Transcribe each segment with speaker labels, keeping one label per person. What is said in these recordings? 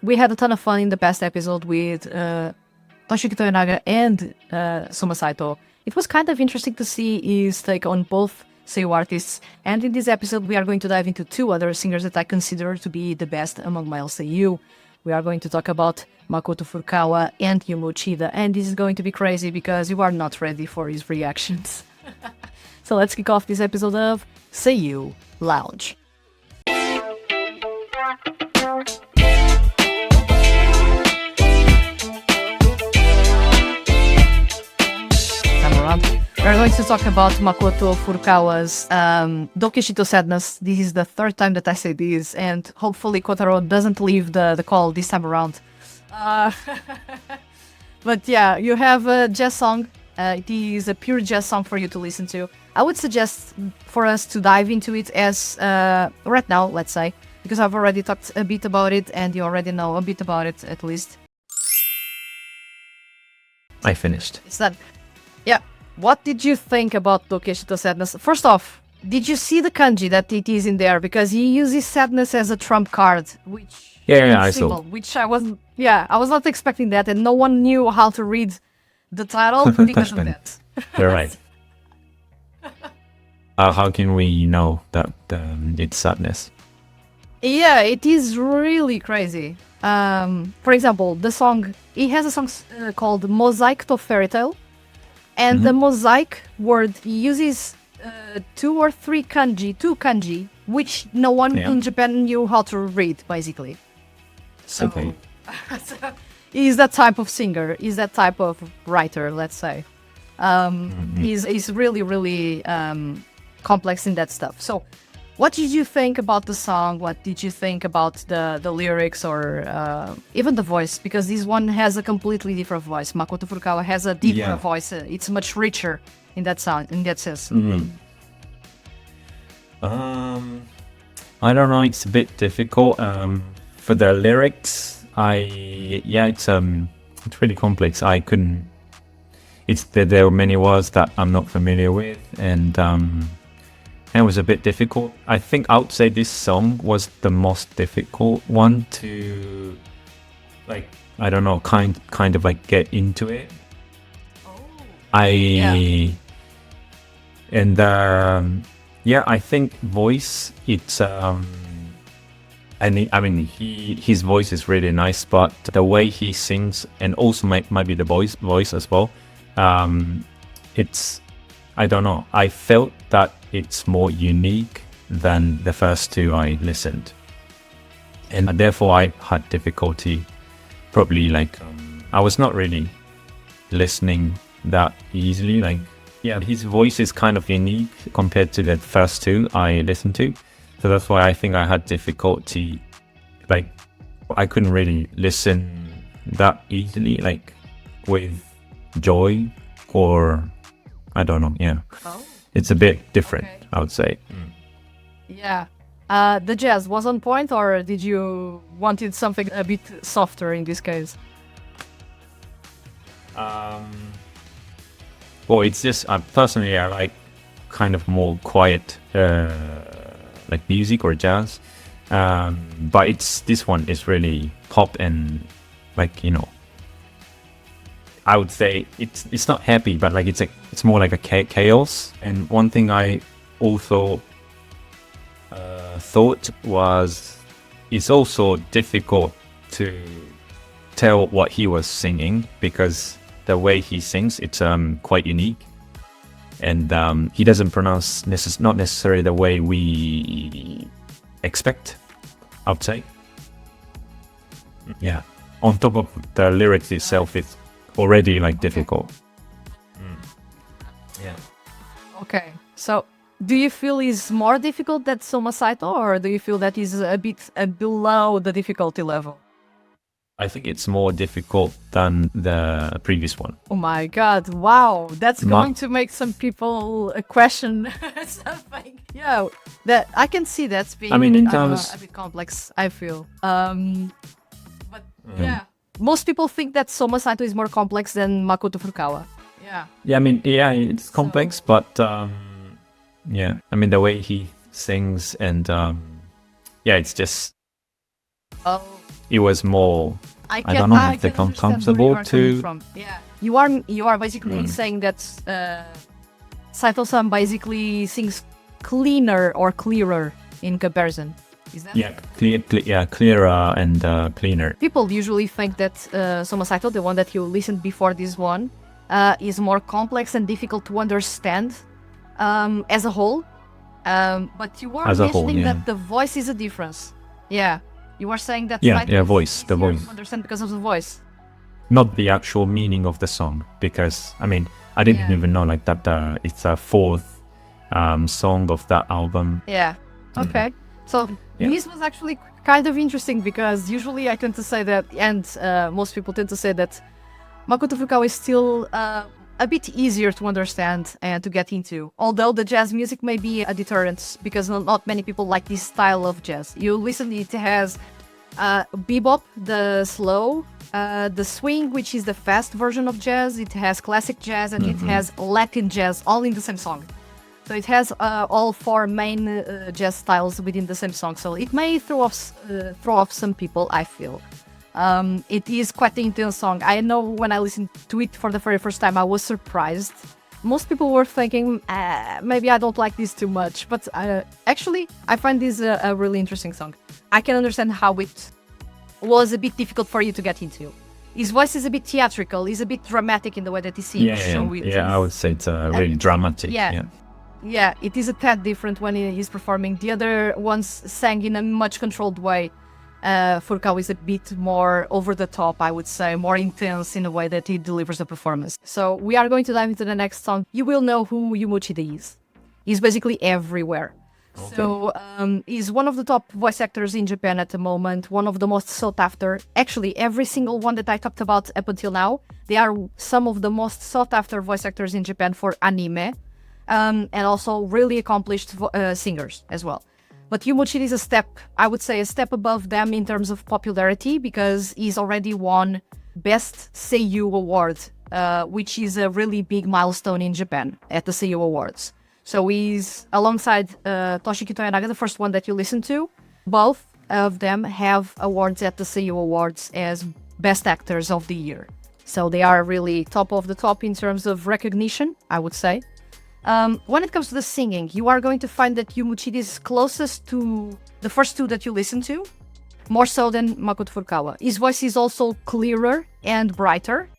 Speaker 1: We had a ton of fun in the past episode with Toshiki Toyonaga and Soma Saito. It was kind of interesting to see his take on both Seiyuu artists, and in this episode we are going to dive into two other singers that I consider to be the best among male Seiyuu. We are going to talk about Makoto Furukawa and Yuma Uchida, and this is going to be crazy because you are not ready for his reactions. So let's kick off this episode of Seiyuu Lounge. We're going to talk about Makoto Furukawa's Dokishito Sadness. This is the third time that I say this, and hopefully Kotaro doesn't leave the call this time around. But yeah, you have a jazz song. It is a pure jazz song for you to listen to. I would suggest for us to dive into it as right now, let's say, because I've already talked a bit about it, and you already know a bit about it, at least.
Speaker 2: I finished.
Speaker 1: It's that. Yeah. What did you think about Dokishito Sadness? First off, did you see the kanji that it is in there? Because he uses sadness as a trump card, which
Speaker 2: I saw.
Speaker 1: Which I wasn't. Yeah, I was not expecting that, and no one knew how to read the title because of that.
Speaker 2: You're right. How can we know that it's sadness?
Speaker 1: Yeah, it is really crazy. For example, the song. He has a song called Mosaic to Fairy Tale. And the mosaic word uses two kanji, which no one in Japan knew how to read, basically. So,
Speaker 2: okay.
Speaker 1: So he's that type of singer, he's that type of writer, let's say. He's really, really complex in that stuff. So, what did you think about the song? What did you think about the lyrics or even the voice? Because this one has a completely different voice. Makoto Furukawa has a deeper voice. It's much richer in that sound, in that sense.
Speaker 2: I don't know. It's a bit difficult. For the lyrics, it's really complex. I couldn't. There were many words that I'm not familiar with, and it was a bit difficult. I think I would say this song was the most difficult one to, like, I don't know, kind of like get into it. I think voice. It's his voice is really nice, but the way he sings, and also might be the voice as well. It's, I don't know. I felt that it's more unique than the first two I listened, and therefore I had difficulty. Probably I was not really listening that easily. His voice is kind of unique compared to the first two I listened to, so that's why I think I had difficulty. I couldn't really listen that easily, with joy, or I don't know. Yeah. It's a bit different, okay. I would say.
Speaker 1: Yeah. The jazz was on point, or did you wanted something a bit softer in this case?
Speaker 2: Well, it's just personally I like kind of more quiet, music or jazz. But this one is really pop and I would say it's not happy, but it's more like a chaos. And one thing I also thought was it's also difficult to tell what he was singing, because the way he sings, it's quite unique, and he doesn't pronounce not necessarily the way we expect, I would say. Yeah. On top of the lyrics itself, it's already difficult. Yeah.
Speaker 1: Okay. So, do you feel it's more difficult than Soma Saito, or do you feel that is a bit below the difficulty level?
Speaker 2: I think it's more difficult than the previous one.
Speaker 1: Oh my god, wow. That's going to make some people question something. Yeah, that I can see that's being
Speaker 2: in terms...
Speaker 1: a bit complex, I feel. But yeah, most people think that Soma Saito is more complex than Makoto Furukawa. Yeah.
Speaker 2: Yeah, it's complex, but the way he sings and it's just...
Speaker 1: Oh,
Speaker 2: it was more. I
Speaker 1: can,
Speaker 2: don't know if they
Speaker 1: can
Speaker 2: come
Speaker 1: understand where you
Speaker 2: comfortable
Speaker 1: are coming
Speaker 2: to.
Speaker 1: from. Yeah, you are basically saying that Saito-san basically sings cleaner or clearer in comparison. Is that?
Speaker 2: Yeah, clearer and cleaner.
Speaker 1: People usually think that Soma Saito, the one that you listened before this one, is more complex and difficult to understand as a whole. But you were mentioning that the voice is a difference. Yeah, you were saying that.
Speaker 2: Voice. The voice.
Speaker 1: To understand because of the voice.
Speaker 2: Not the actual meaning of the song, because I mean I didn't even know like that it's a fourth song of that album.
Speaker 1: Yeah. Okay. So this was actually kind of interesting because usually I tend to say that, and most people tend to say that Makoto Furukawa is still a bit easier to understand and to get into. Although the jazz music may be a deterrent because not many people like this style of jazz. You listen, it has bebop, the slow, the swing, which is the fast version of jazz. It has classic jazz and it has Latin jazz, all in the same song. So it has all four main jazz styles within the same song. So it may throw off some people, I feel. It is quite an intense song. I know when I listened to it for the very first time, I was surprised. Most people were thinking, maybe I don't like this too much. But actually, I find this a really interesting song. I can understand how it was a bit difficult for you to get into. His voice is a bit theatrical. He's a bit dramatic in the way that he sings.
Speaker 2: I would say it's really dramatic.
Speaker 1: Yeah, it is a tad different when he's performing. The other ones sang in a much controlled way. Furukawa is a bit more over the top, I would say, more intense in the way that he delivers the performance. So we are going to dive into the next song. You will know who Yuma Uchida is. He's basically everywhere. Okay. So he's one of the top voice actors in Japan at the moment, one of the most sought after. Actually, every single one that I talked about up until now, they are some of the most sought after voice actors in Japan for anime. And also really accomplished singers as well. But Yuma Uchida is I would say a step above them in terms of popularity because he's already won Best Seiyuu Award, which is a really big milestone in Japan at the Seiyuu Awards. So he's alongside Toshiki Toyonaga, the first one that you listened to. Both of them have awards at the Seiyuu Awards as Best Actors of the Year. So they are really top of the top in terms of recognition, I would say. When it comes to the singing, you are going to find that Yuma Uchida is closest to the first two that you listen to, more so than Makoto Furukawa. His voice is also clearer and brighter,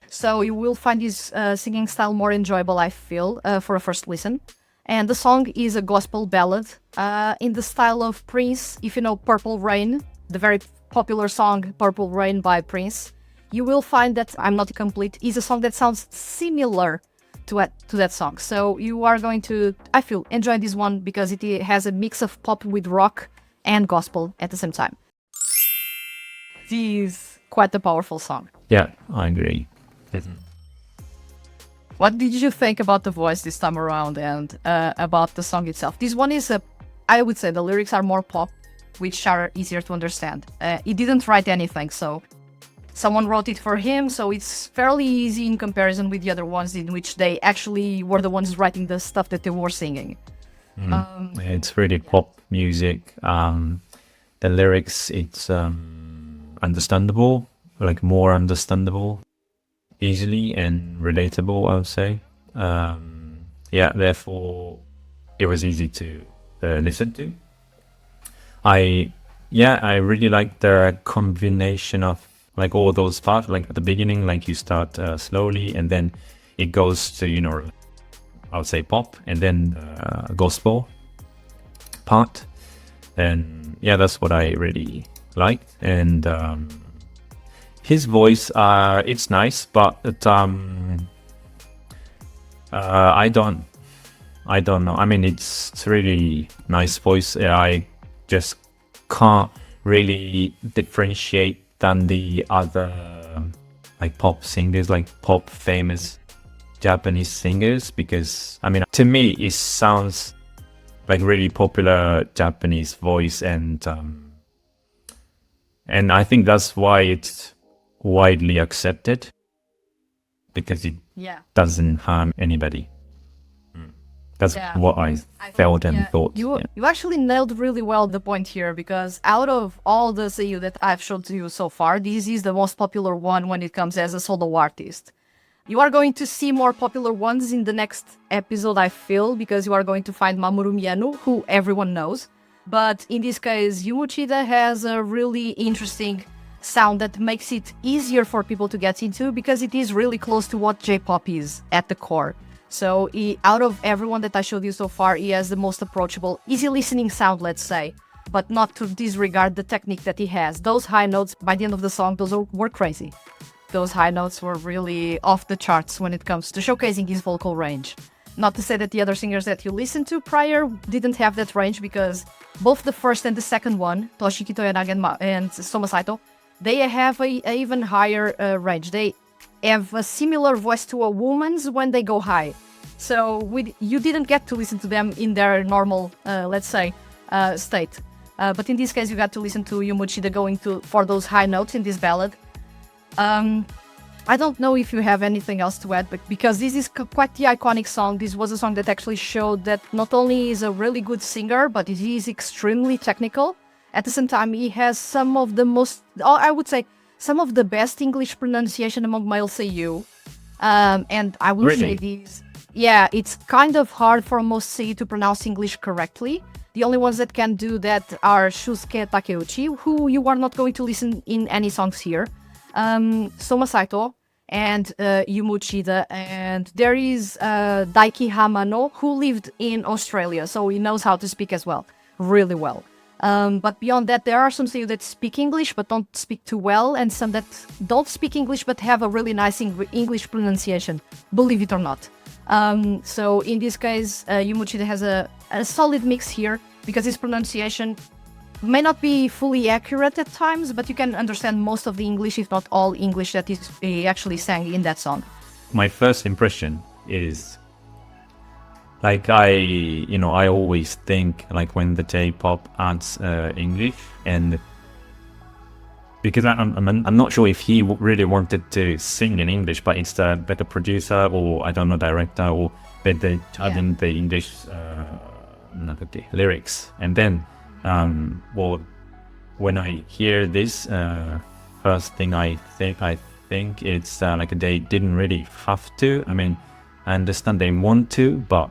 Speaker 1: so you will find his singing style more enjoyable, I feel, for a first listen. And the song is a gospel ballad in the style of Prince. If you know Purple Rain, the very popular song Purple Rain by Prince, you will find that I'm Not Complete is a song that sounds similar to that song. So you are going to, I feel, enjoy this one because it has a mix of pop with rock and gospel at the same time. This is quite a powerful song.
Speaker 2: Yeah, I agree.
Speaker 1: What did you think about the voice this time around and about the song itself? This one is I would say the lyrics are more pop, which are easier to understand. He didn't write anything, so someone wrote it for him, so it's fairly easy in comparison with the other ones in which they actually were the ones writing the stuff that they were singing.
Speaker 2: It's really pop music. The lyrics, it's understandable, like more understandable, easily and relatable, I would say. Therefore, it was easy to listen to. I really like the combination of like all those parts, like at the beginning, like you start slowly and then it goes to, I would say pop and then gospel part. And that's what I really liked. And his voice, it's nice, but I don't know. I mean, it's really nice voice. I just can't really differentiate than the other like pop singers, like pop famous Japanese singers, because I mean, to me it sounds like really popular Japanese voice, and I think that's why it's widely accepted, because it doesn't harm anybody. That's what I felt and thought.
Speaker 1: You actually nailed really well the point here, because out of all the Seiyuu that I've shown to you so far, this is the most popular one when it comes as a solo artist. You are going to see more popular ones in the next episode, I feel, because you are going to find Mamoru Miyano, who everyone knows. But in this case, Yuma Uchida has a really interesting sound that makes it easier for people to get into, because it is really close to what J-pop is at the core. So out of everyone that I showed you so far, he has the most approachable, easy listening sound, let's say, but not to disregard the technique that he has. Those high notes, by the end of the song, were crazy. Those high notes were really off the charts when it comes to showcasing his vocal range. Not to say that the other singers that you listened to prior didn't have that range, because both the first and the second one, Toshiki Toyonaga and Soma Saito, they have a even higher range. They have a similar voice to a woman's when they go high. So you didn't get to listen to them in their normal, let's say, state. But in this case, you got to listen to Yuma Uchida going for those high notes in this ballad. I don't know if you have anything else to add, but because this is quite the iconic song, this was a song that actually showed that not only is a really good singer, but he is extremely technical. At the same time, he has some of the most, I would say, some of the best English pronunciation among male Seiyuu. And I will say these. Yeah, it's kind of hard for most Seiyuu to pronounce English correctly. The only ones that can do that are Shusuke Takeuchi, who you are not going to listen in any songs here. Soma Saito and Yuma Uchida, and there is Daiki Hamano, who lived in Australia, so he knows how to speak as well, really well. But beyond that, there are some Seiyuu that speak English but don't speak too well, and some that don't speak English but have a really nice English pronunciation, believe it or not. So in this case, Yuma Uchida has a solid mix here, because his pronunciation may not be fully accurate at times, but you can understand most of the English, if not all English, that he actually sang in that song.
Speaker 2: My first impression is, like, I always think, like, when the J-pop adds English, and because I'm not sure if he really wanted to sing in English, but it's a better producer, or I don't know, director, or better adding the English lyrics. And then, when I hear this, first thing I think it's like they didn't really have to. I mean, I understand they want to, but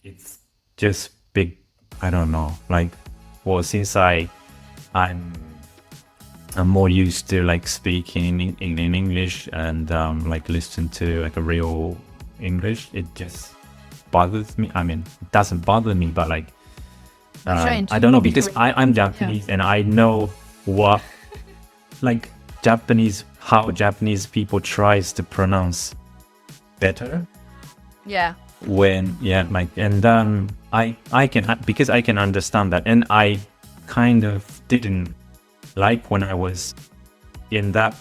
Speaker 2: it's just big. I don't know. Like, well, since I'm more used to like speaking in English and like listen to like a real English, it just bothers me. I mean, it doesn't bother me, but like I don't know, because I'm Japanese, and I know what like how Japanese people tries to pronounce better.
Speaker 1: Yeah.
Speaker 2: I can, because I can understand that, and I kind of didn't like when I was in that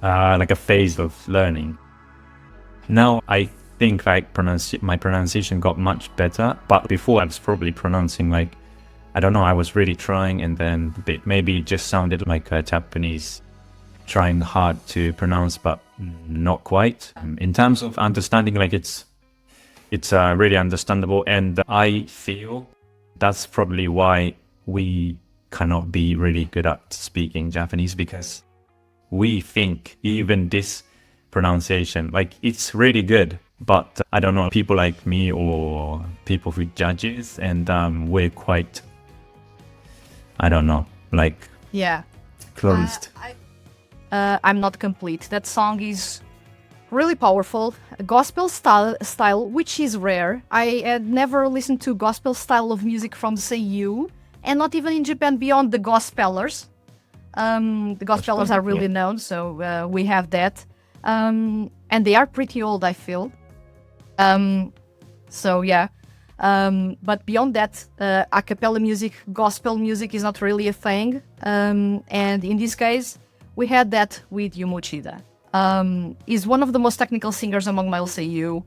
Speaker 2: like a phase of learning. Now I think like my pronunciation got much better, but before I was probably pronouncing like, I don't know, I was really trying, and then maybe it just sounded like a Japanese trying hard to pronounce, but not quite. In terms of understanding, like it's really understandable, and I feel that's probably why we cannot be really good at speaking Japanese, because we think even this pronunciation, like, it's really good, but I don't know, people like me or people who judges, and we're quite, I don't know, like, closed.
Speaker 1: I'm not complete. That song is really powerful, gospel style, which is rare. I had never listened to gospel style of music from Seiyuu, and not even in Japan beyond the gospelers. The gospelers are really known, so we have that. And they are pretty old, I feel. So yeah. But beyond that, a cappella music, gospel music is not really a thing. And in this case, we had that with Yuma Uchida. He's one of the most technical singers among male Seiyuu.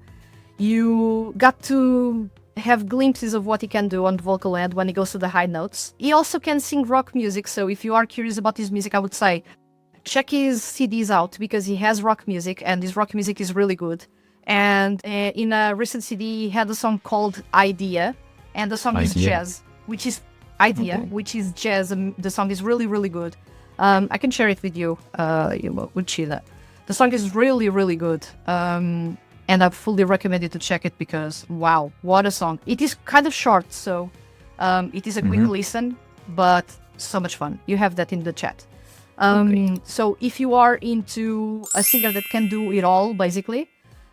Speaker 1: You got to have glimpses of what he can do on the vocal end when he goes to the high notes. He also can sing rock music, so if you are curious about his music, I would say check his CDs out, because he has rock music, and his rock music is really good. And in a recent CD, he had a song called Idea, and the song is
Speaker 2: Idea.
Speaker 1: jazz, which is Idea,
Speaker 2: Okay.
Speaker 1: which is jazz. The song is really, really good. I can share it with you, Yuma Uchida. The song is really, really good. And I fully recommend you to check it because, wow, what a song. It is kind of short, so it is a quick listen, but so much fun. You have that in the chat. So if you are into a singer that can do it all, basically,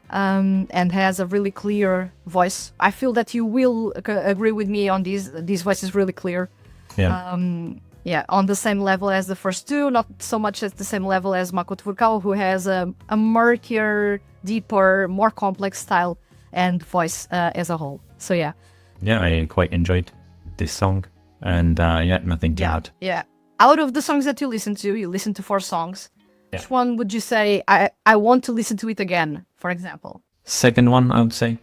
Speaker 1: and has a really clear voice, I feel that you will agree with me on this. This voice is really clear.
Speaker 2: Yeah.
Speaker 1: Yeah, on the same level as the first two, not so much at the same level as Makoto Furukawa, who has a murkier, deeper, more complex style and voice as a whole. So yeah.
Speaker 2: Yeah, I quite enjoyed this song. And yeah, nothing to add.
Speaker 1: Yeah. Out of the songs that you listen to 4 songs.
Speaker 2: Yeah.
Speaker 1: Which one would you say, I want to listen to it again, for example?
Speaker 2: Second one, I would say.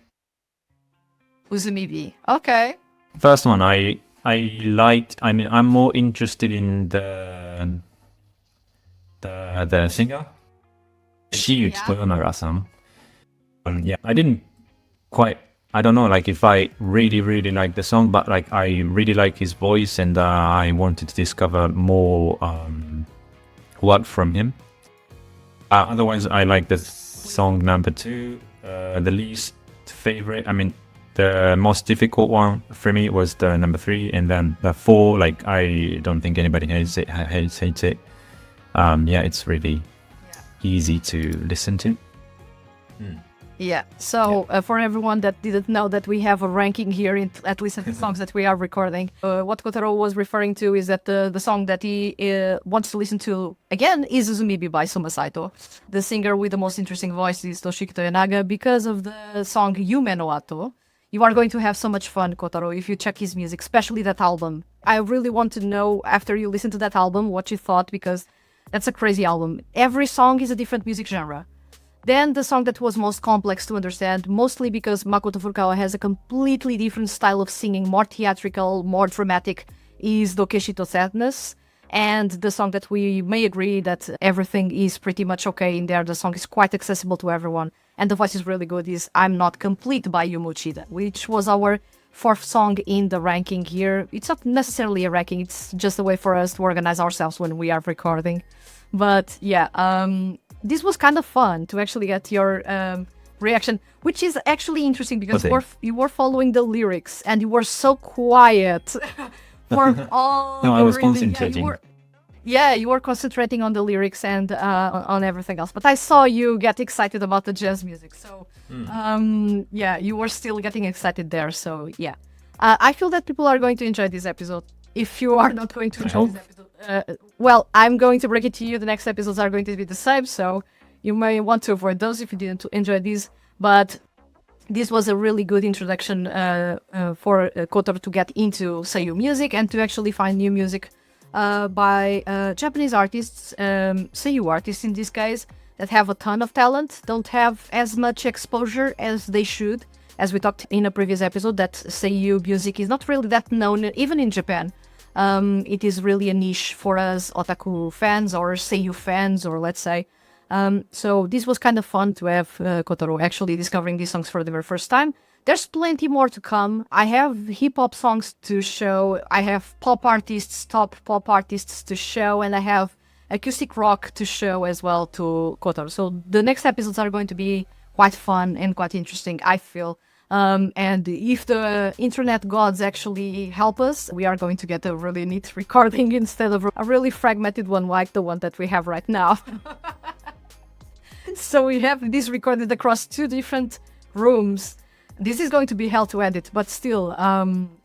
Speaker 1: Uzumibi. Okay.
Speaker 2: First one, I liked. I mean, I'm more interested in the singer, Seiyuu Toyonaga-san. Yeah, I didn't quite. I don't know, like if I really, really like the song, but like I really like his voice, and I wanted to discover more work from him. Otherwise, I like the song number 2, the least favorite. I mean, the most difficult one for me was the number 3, and then the 4. Like I don't think anybody hates it. Yeah, it's really easy to listen to.
Speaker 1: Yeah. So for everyone that didn't know that we have a ranking here, in at least in the songs that we are recording, what Kotaro was referring to is that the song that he wants to listen to again is Uzumibi by Suma Saito. The singer with the most interesting voice is Toshiki Toyonaga because of the song Yume no Ato. You are going to have so much fun, Kotaro, if you check his music, especially that album. I really want to know, after you listen to that album, what you thought, because that's a crazy album. Every song is a different music genre. Then the song that was most complex to understand, mostly because Makoto Furukawa has a completely different style of singing, more theatrical, more dramatic, is Dokeshito Sadness. And the song that we may agree that everything is pretty much okay in there. The song is quite accessible to everyone. And the voice is really good, is I'm Not Complete by Yuma Uchida, which was our 4th song in the ranking here. It's not necessarily a ranking, it's just a way for us to organize ourselves when we are recording. But yeah, this was kind of fun to actually get your reaction, which is actually interesting because you were following the lyrics and you were so quiet for all
Speaker 2: No,
Speaker 1: the
Speaker 2: I was
Speaker 1: reading.
Speaker 2: concentrating.
Speaker 1: You were concentrating on the lyrics and on everything else. But I saw you get excited about the jazz music. So, yeah, you were still getting excited there. So, yeah. I feel that people are going to enjoy this episode. If you are not going to enjoy this episode, well, I'm going to break it to you. The next episodes are going to be the same. So, you may want to avoid those if you didn't enjoy these. But this was a really good introduction for Kotaro to get into Seiyuu music and to actually find new music by Japanese artists, Seiyuu artists in this case, that have a ton of talent, don't have as much exposure as they should. As we talked in a previous episode, that Seiyuu music is not really that known, even in Japan. It is really a niche for us otaku fans or Seiyuu fans, or let's say. So this was kind of fun to have Kotaro actually discovering these songs for the very first time. There's plenty more to come. I have hip-hop songs to show, I have pop artists, top pop artists to show, and I have acoustic rock to show as well to Kotaro. So the next episodes are going to be quite fun and quite interesting, I feel. And if the internet gods actually help us, we are going to get a really neat recording instead of a really fragmented one like the one that we have right now. So we have this recorded across 2 different rooms. This is going to be hell to edit, but still,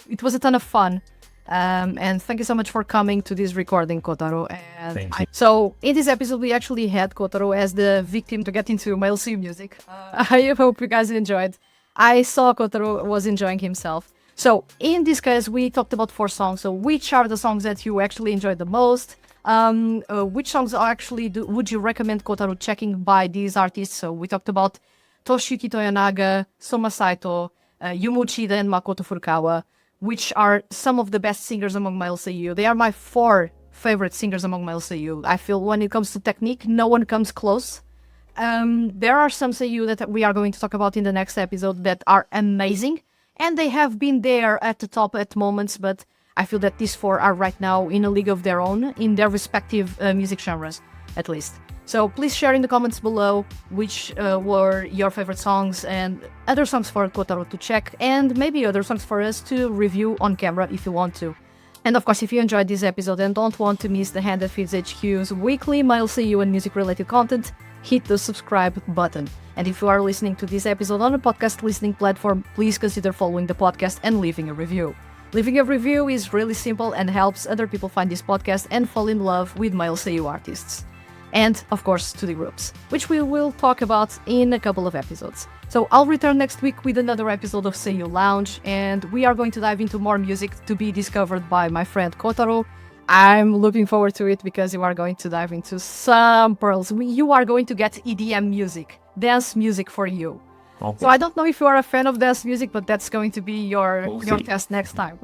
Speaker 1: it was a ton of fun. And thank you so much for coming to this recording, Kotaro. And
Speaker 2: Thank you.
Speaker 1: So in this episode, we actually had Kotaro as the victim to get into male Seiyuu music. I hope you guys enjoyed. I saw Kotaro was enjoying himself. So in this case, we talked about 4 songs. So which are the songs that you actually enjoyed the most? Which songs actually would you recommend Kotaro checking by these artists? So we talked about Toshiki Toyonaga, Soma Saito, Yuma Uchida, and Makoto Furukawa, which are some of the best singers among male Seiyuu. They are my 4 favorite singers among male Seiyuu. I feel when it comes to technique, no one comes close. there are some Seiyuu that we are going to talk about in the next episode that are amazing, and they have been there at the top at moments, but I feel that these four are right now in a league of their own, in their respective music genres, at least. So please share in the comments below which were your favorite songs and other songs for Kotaro to check, and maybe other songs for us to review on camera if you want to. And of course, if you enjoyed this episode and don't want to miss the Hand that Feeds HQ's weekly Mile Seiyuu and music-related content, hit the subscribe button. And if you are listening to this episode on a podcast listening platform, please consider following the podcast and leaving a review. Leaving a review is really simple and helps other people find this podcast and fall in love with Mile Seiyuu artists. And, of course, to the groups, which we will talk about in a couple of episodes. So I'll return next week with another episode of Seiyuu Lounge, and we are going to dive into more music to be discovered by my friend Kotaro. I'm looking forward to it because you are going to dive into some pearls. You are going to get EDM music, dance music for you.
Speaker 2: Okay.
Speaker 1: So I don't know if you are a fan of dance music, but that's going to be your test next time.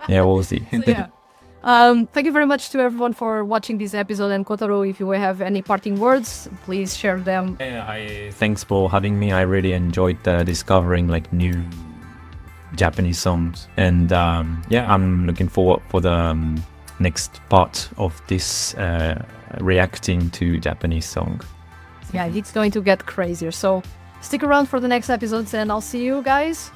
Speaker 2: Yeah, we'll see.
Speaker 1: So, yeah. Thank you very much to everyone for watching this episode, and Kotaro, if you have any parting words, please share them.
Speaker 2: Thanks for having me. I really enjoyed discovering like new Japanese songs, and I'm looking forward for the next part of this reacting to Japanese song.
Speaker 1: Yeah, it's going to get crazier. So stick around for the next episodes, and I'll see you guys